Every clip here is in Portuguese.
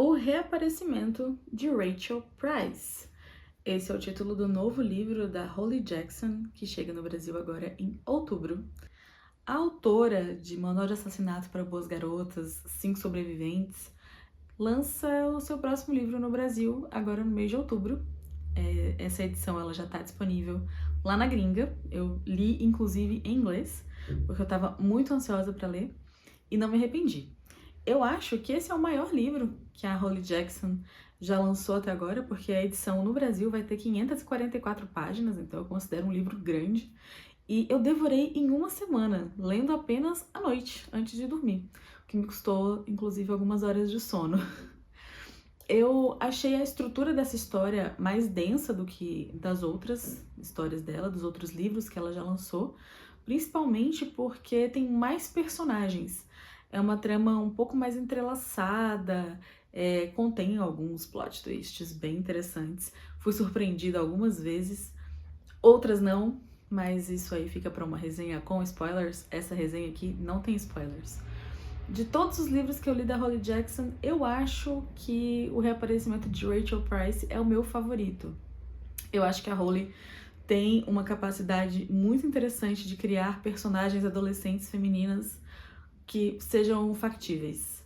O Reaparecimento de Rachel Price. Esse é o título do novo livro da Holly Jackson, que chega no Brasil agora em outubro. A autora de Manual de Assassinato para Boas Garotas, 5 Sobreviventes, lança o seu próximo livro no Brasil agora no mês de outubro. Essa edição ela já está disponível lá na gringa. Eu li inclusive em inglês, porque eu estava muito ansiosa para ler e não me arrependi. Eu acho que esse é o maior livro que a Holly Jackson já lançou até agora, porque a edição no Brasil vai ter 544 páginas, então eu considero um livro grande. E eu devorei em uma semana, lendo apenas à noite, antes de dormir, o que me custou, inclusive, algumas horas de sono. Eu achei a estrutura dessa história mais densa do que das outras histórias dela, dos outros livros que ela já lançou, principalmente porque tem mais personagens. É uma trama um pouco mais entrelaçada, contém alguns plot twists bem interessantes. Fui surpreendida algumas vezes, outras não, mas isso aí fica para uma resenha com spoilers. Essa resenha aqui não tem spoilers. De todos os livros que eu li da Holly Jackson, eu acho que O Reaparecimento de Rachel Price é o meu favorito. Eu acho que a Holly tem uma capacidade muito interessante de criar personagens adolescentes femininas que sejam factíveis.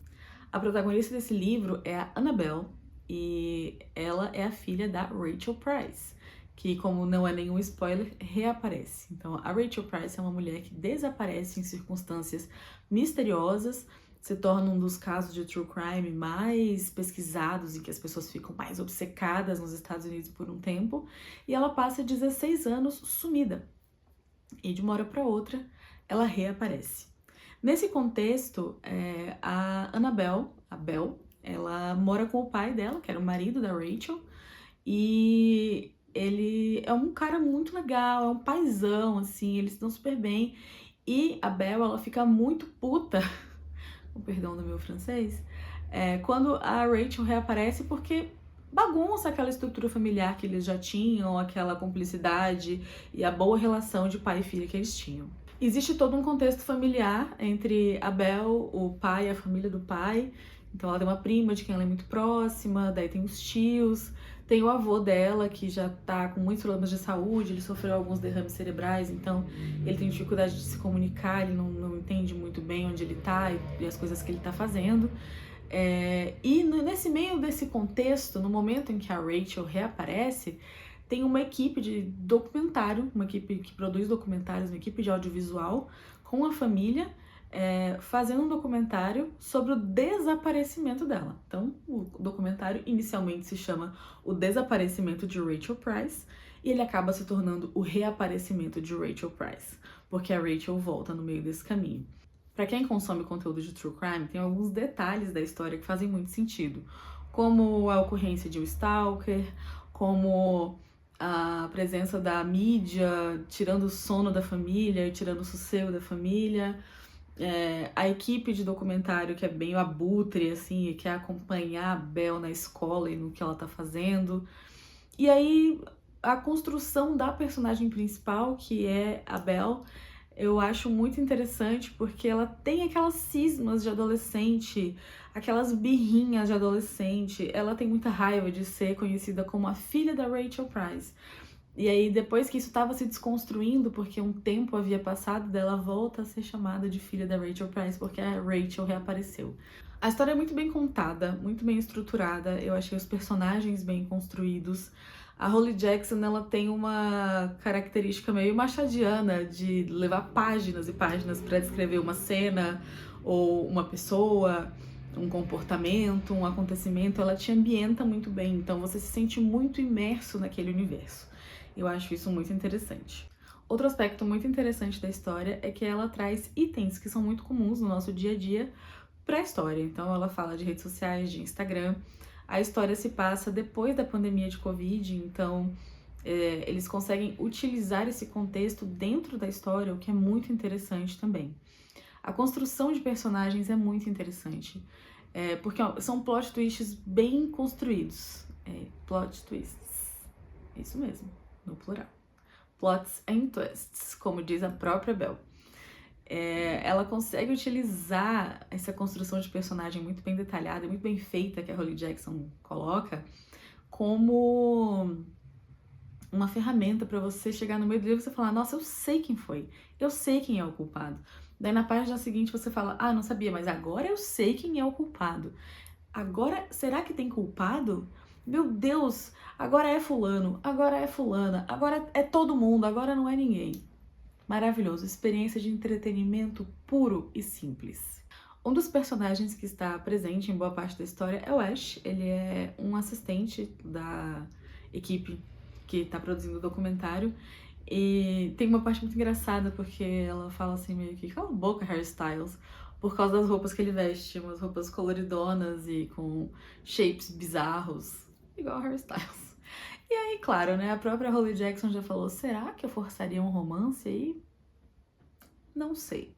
A protagonista desse livro é a Annabelle e ela é a filha da Rachel Price, que, como não é nenhum spoiler, reaparece. Então, a Rachel Price é uma mulher que desaparece em circunstâncias misteriosas, se torna um dos casos de true crime mais pesquisados e que as pessoas ficam mais obcecadas nos Estados Unidos por um tempo, e ela passa 16 anos sumida. E de uma hora para outra, ela reaparece. Nesse contexto, a Annabelle, a Belle, ela mora com o pai dela, que era o marido da Rachel, e ele é um cara muito legal, é um paizão, assim, eles estão super bem. E a Belle, ela fica muito puta, com perdão do meu francês, quando a Rachel reaparece, porque bagunça aquela estrutura familiar que eles já tinham, aquela cumplicidade e a boa relação de pai e filha que eles tinham. Existe todo um contexto familiar entre a Belle, o pai, a família do pai. Então ela tem uma prima de quem ela é muito próxima, daí tem os tios, tem o avô dela que já tá com muitos problemas de saúde, ele sofreu alguns derrames cerebrais, então ele tem dificuldade de se comunicar, ele não entende muito bem onde ele tá e as coisas que ele tá fazendo. Nesse meio desse contexto, no momento em que a Rachel reaparece, tem uma equipe de documentário, uma equipe que produz documentários, uma equipe de audiovisual com a família, fazendo um documentário sobre o desaparecimento dela. Então, o documentário inicialmente se chama O Desaparecimento de Rachel Price e ele acaba se tornando o reaparecimento de Rachel Price, porque a Rachel volta no meio desse caminho. Para quem consome conteúdo de true crime, tem alguns detalhes da história que fazem muito sentido, como a ocorrência de um stalker, como a presença da mídia tirando o sono da família e tirando o sossego da família, a equipe de documentário que é bem abutre, assim, e quer acompanhar a Belle na escola e no que ela tá fazendo. E aí, a construção da personagem principal, que é a Belle, eu acho muito interessante porque ela tem aquelas cismas de adolescente, aquelas birrinhas de adolescente. Ela tem muita raiva de ser conhecida como a filha da Rachel Price. E aí, depois que isso estava se desconstruindo, porque um tempo havia passado, dela volta a ser chamada de filha da Rachel Price, porque a Rachel reapareceu. A história é muito bem contada, muito bem estruturada, eu achei os personagens bem construídos. A Holly Jackson, ela tem uma característica meio machadiana de levar páginas e páginas para descrever uma cena ou uma pessoa, um comportamento, um acontecimento. Ela te ambienta muito bem, então você se sente muito imerso naquele universo. Eu acho isso muito interessante. Outro aspecto muito interessante da história é que ela traz itens que são muito comuns no nosso dia a dia para a história. Então ela fala de redes sociais, de Instagram. A história se passa depois da pandemia de Covid, então eles conseguem utilizar esse contexto dentro da história, o que é muito interessante também. A construção de personagens é muito interessante, porque são plot twists bem construídos. Plot twists, isso mesmo, no plural. Plots and twists, como diz a própria Belle. Ela consegue utilizar essa construção de personagem muito bem detalhada e muito bem feita que a Holly Jackson coloca como uma ferramenta para você chegar no meio do livro e você falar, nossa, eu sei quem foi, eu sei quem é o culpado. Daí na página seguinte você fala, ah, não sabia, mas agora eu sei quem é o culpado. Agora, será que tem culpado? Meu Deus, agora é fulano, agora é fulana, agora é todo mundo, agora não é ninguém. Maravilhoso, experiência de entretenimento puro e simples. Um dos personagens que está presente em boa parte da história é o Ash. Ele é um assistente da equipe que está produzindo o documentário. E tem uma parte muito engraçada, porque ela fala assim meio que, cala a boca, Harry Styles, por causa das roupas que ele veste, umas roupas coloridonas e com shapes bizarros, igual Harry Styles. E aí, claro, né, a própria Holly Jackson já falou, será que eu forçaria um romance aí? Não sei.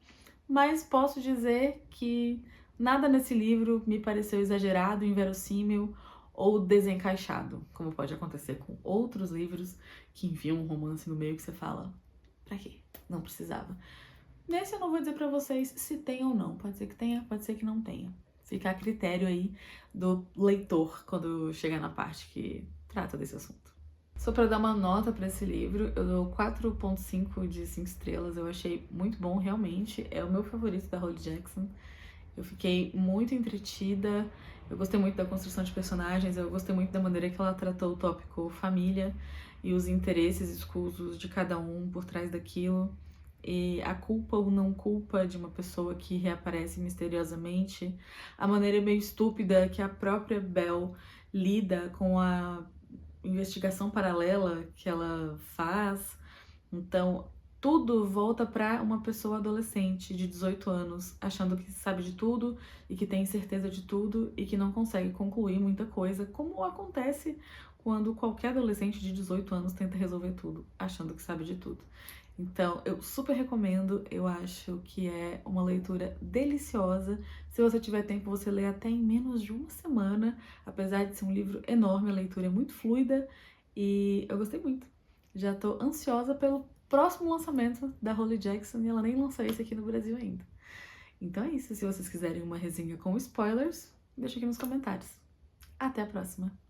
Mas posso dizer que nada nesse livro me pareceu exagerado, inverossímil ou desencaixado, como pode acontecer com outros livros que enfiam um romance no meio que você fala, pra quê? Não precisava. Nesse eu não vou dizer pra vocês se tem ou não, pode ser que tenha, pode ser que não tenha. Fica a critério aí do leitor quando chegar na parte que trata desse assunto. Só pra dar uma nota pra esse livro, eu dou 4.5 de 5 estrelas. Eu achei muito bom, realmente. É o meu favorito da Holly Jackson. Eu fiquei muito entretida. Eu gostei muito da construção de personagens. Eu gostei muito da maneira que ela tratou o tópico família e os interesses escusos de cada um por trás daquilo. E a culpa ou não culpa de uma pessoa que reaparece misteriosamente. A maneira meio estúpida que a própria Belle lida com a investigação paralela que ela faz. Então, tudo volta para uma pessoa adolescente de 18 anos, achando que sabe de tudo e que tem certeza de tudo e que não consegue concluir muita coisa, como acontece quando qualquer adolescente de 18 anos tenta resolver tudo, achando que sabe de tudo. Então, eu super recomendo, eu acho que é uma leitura deliciosa. Se você tiver tempo, você lê até em menos de uma semana. Apesar de ser um livro enorme, a leitura é muito fluida e eu gostei muito. Já tô ansiosa pelo próximo lançamento da Holly Jackson e ela nem lançou esse aqui no Brasil ainda. Então é isso, se vocês quiserem uma resenha com spoilers, deixa aqui nos comentários. Até a próxima!